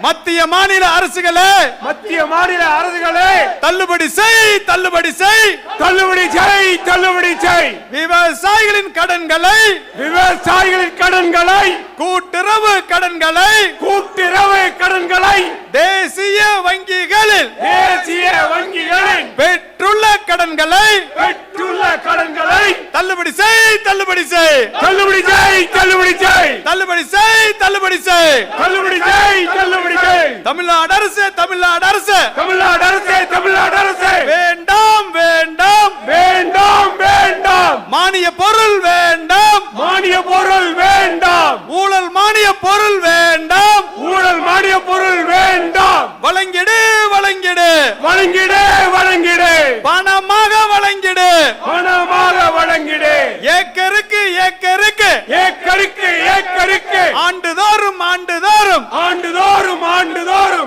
மத்திய மாநில அரசுகளே தள்ளுபடி செய் தள்ளுபடி செய் தள்ளுபடி செய் தள்ளுபடி செய். விவசாயிகளின் கடன்களை கூட்டுறவு கடன்களை தேசிய வங்கிகளில் பெற்றுள்ள கடன்களை தள்ளுபடி செய் தள்ளுபடி செய் தள்ளுபடி செய் தள்ளுபடி செய் தள்ளுபடி செய் தள்ளுபடி செய் தள்ளுபடி செய் தள்ளுபடி செய். தமிழ்நாடு அரசு வேண்டாம் வேண்டாம் வேண்டாம் மானிய பொருள் வேண்டாம் ஊழல் மானிய பொருள் வேண்டாம் வழங்கிடு பணமாக வழங்கிடு ஏக்கருக்கு ஆண்டுதோறும்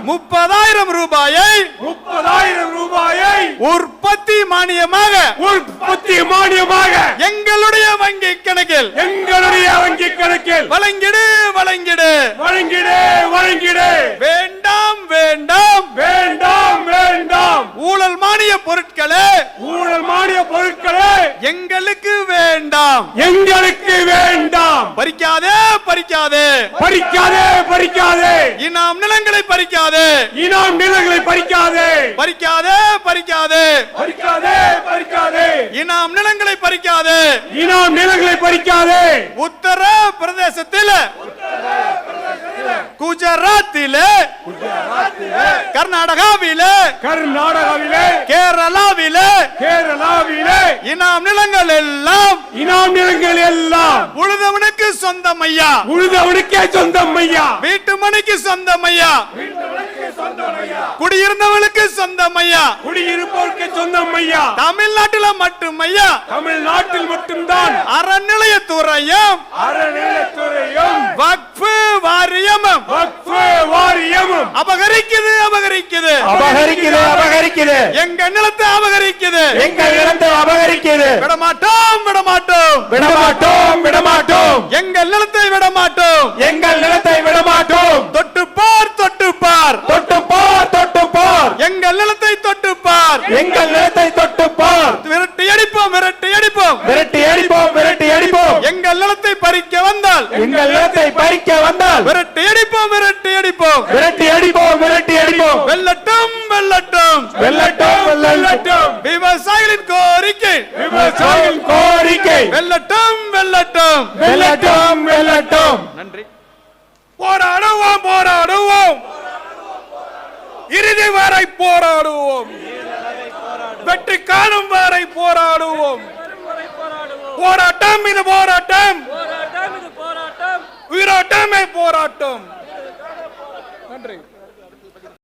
30,000 ரூபாயை உற்பத்தி மானியமாக எங்களுடைய வங்கி கணக்கில் வழங்கிடு வேண்டாம் ஊழல் மானிய பொருட்களே எங்களுக்கு வேண்டாம் பறிக்காதே இனாம் நிலங்களை பறிக்காதே இனாம் நிலங்களை பறிக்காதே உத்தர பிரதேசத்தில் குஜராத்திலே கர்நாடகாவிலே கேரளாவிலே இனாம் நிலங்கள் எல்லாம் உழுதவனுக்கு சொந்தம் ஐயா வீட்டு மனைக்கு சொந்தம் ஐயா குடியிருந்தவனுக்கு சொந்தம் ஐயா தமிழ்நாட்டில் மட்டும்தான் அறநிலையத்துறையும் வக்ஃபு வாரியமும் அபகரிக்குது எங்க நிலத்தை அபகரிக்குது விடமாட்டோம் எங்கள் நிலத்தை விடமாட்டோம் தொட்டு பார் எங்கள் நிலத்தை தொட்டு பார் விரட்டி அடிப்போம் எங்கள் நிலத்தை பறிக்க வந்தால் விரட்டி அடிப்போம் வெல்லட்டும் விவசாயிகளின் கோரிக்கை வெல்லட்டும் நன்றி. போராடுவோம் இறுதி வரை போராடுவோம் வெற்றி காணும் வரை போராடுவோம் இது போராட்டம் உயிரோட்டமே போராட்டம். நன்றி.